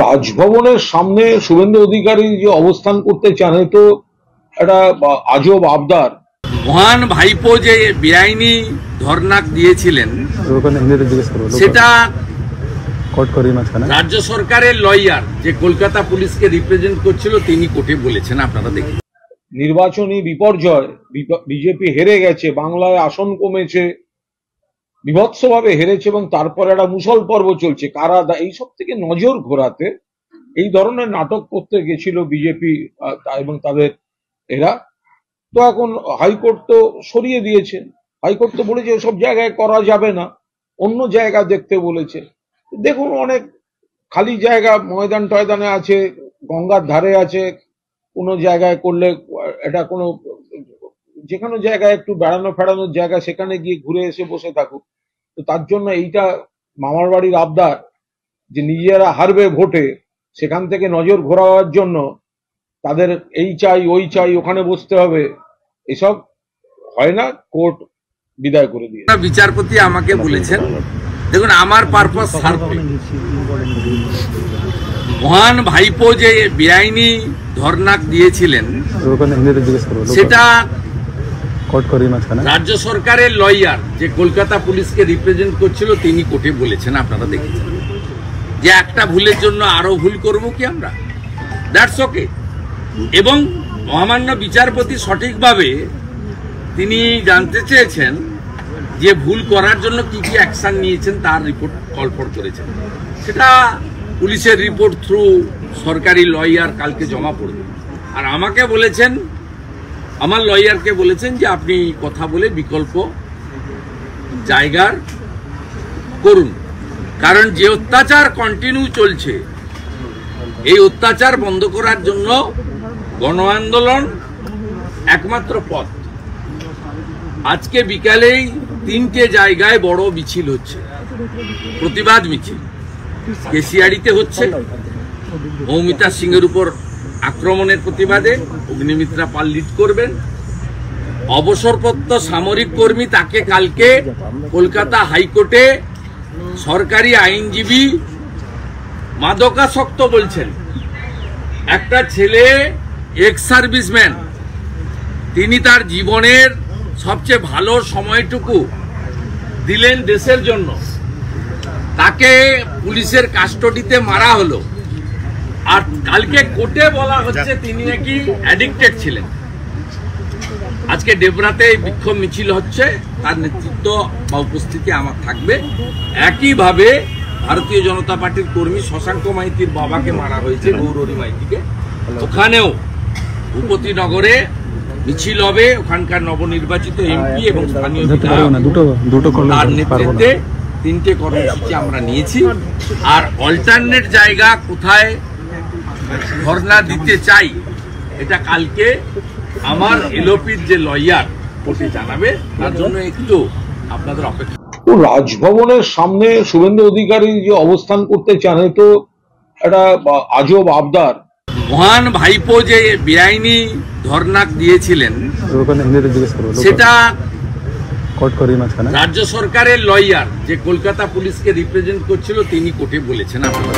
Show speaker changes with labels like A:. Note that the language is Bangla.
A: রাজভবনের সামনে শুভেন্দু অধিকারী যে অবস্থান করতে চান তো একটা আজব আবদার।
B: মহান ভাইপো যে বেআইনি ধর্ণা দিয়েছিলেন সেটা রাজ্য সরকারের লয়ার যে কলকাতা পুলিশকে রিপ্রেজেন্ট করছিল তিনি কোর্টে বলেছেন, আপনারা দেখুন।
A: নির্বাচনী বিপর্যয়, বিজেপি হেরে গেছে, বাংলায় আসন কমেছে, বিভৎসভাবে হেরেছে এবং তারপরে একটা মুসল পর্ব চলছে, কারা এইসব থেকে নজর ঘোরাতে এই ধরনের নাটক করতে গেছিল বিজেপি এবং তাদের এরা। তো এখন হাইকোর্ট তো সরিয়ে দিয়েছে, হাইকোর্ট তো বলেছে সব জায়গায় করা যাবে না, অন্য জায়গা দেখতে বলেছে। দেখুন, অনেক খালি জায়গা ময়দান টয়দানে আছে, গঙ্গার ধারে আছে, কোনো জায়গায় করলে এটা কোনো যেখানে জায়গায় একটু বেড়ানো ফেড়ানোর জায়গা সেখানে গিয়ে ঘুরে এসে বসে থাকুক। তো তার জন্য এইটা মামার বাড়ির আবদার যে নিজেরা হারবে ভোটে, সেখান থেকে নজর ঘোরাবার জন্য তাদের এই চাই ওই চাই, ওখানে বসতে হবে, এসব হয় না, কোর্ট বিদায় করে দিয়ে।
B: বিচারপতি আমাকে বলেছেন, দেখুন আমার পারপাস সার্ভে, মহান ভাইপো যে বেআইনি ধর্ণা দিয়েছিলেন সেটা রাজ্য সরকারের লয়ার যে কলকাতা পুলিশকে রিপ্রেজেন্ট করছিল তিনি কোর্টে বলেছেন, আপনারা দেখেছেন। যে একটা ভুলের জন্য আরো ভুল করব কি আমরা? That's okay. এবং মহামান্য বিচারপতি সঠিকভাবে তিনি জানতে চেয়েছেন যে ভুল করার জন্য কি কি অ্যাকশন নিয়েছেন, তার রিপোর্ট কলফর করেছেন। সেটা পুলিশের রিপোর্ট থ্রু সরকারি লয়ার কালকে জমা পড়বে। আর আমাকে বলেছেন, আমার লয়ারকে বলেছেন যে আপনি কথা বলে বিকল্প জায়গার করুন, কারণ যে অত্যাচার কন্টিনিউ চলছে এই অত্যাচার বন্ধ করার জন্য গণ আন্দোলন একমাত্র পথ। আজকে বিকালেই 3টে জায়গায় বড় মিছিল হচ্ছে, প্রতিবাদ মিছিল। কেশিয়াড়িতে হচ্ছে মৌমিতা সিংয়ের উপর আক্রমণের প্রতিবাদে, অগ্নিমিত্রা পাল লিড করবেন। অবসরপ্রাপ্ত সামরিক কর্মী, তাকে কালকে কলকাতা হাইকোর্টে সরকারি আইনজীবী মাদকাসক্ত বলছেন। একটা ছেলে এক্স সার্ভিসম্যান, তিনি তার জীবনের সবচেয়ে ভালো সময়টুকু দিলেন দেশের জন্য, তাকে পুলিশের কাস্টডিতে মারা হলো। আর কালকে কোর্টে বলা হচ্ছে তিনি নাকি অ্যাডিক্টেড ছিলেন। আজকে ডেবরাতে বিক্ষোভ মিছিল হচ্ছে, তার নেতৃত্ব বা উপস্থিতি আমার থাকবে। একইভাবে ভারতীয় জনতা পার্টির কর্মী শশাঙ্ক মাইতির বাবাকে মারা হয়েছে, গৌরী মাইতিকে, ওখানেও ভূপতিনগরে মিছিল হবে। ওখানকার নবনির্বাচিত এমপি এবং স্থানীয় তার নেতৃত্বে 3টে কর্মসূচি আমরা নিয়েছি। আর অল্টারনেট জায়গা কোথায় ধর্ণা দিতে চাই এটা কালকে আমার এলওপির যে লয়ার কোর্টে জানাবে, তার জন্য একটু আপনাদের অপেক্ষা।
A: রাজভবনের সামনে শুভেন্দু অধিকারী যে অবস্থান করতে চান তো একটা আজব আবদার।
B: মহান ভাইপো যে বেআইনি ধর্ণা দিয়েছিলেন সেটা রাজ্য সরকারের লয়ার যে কলকাতা পুলিশকে রিপ্রেজেন্ট করছিল তিনি কোর্টে বলেছেন, আপনারা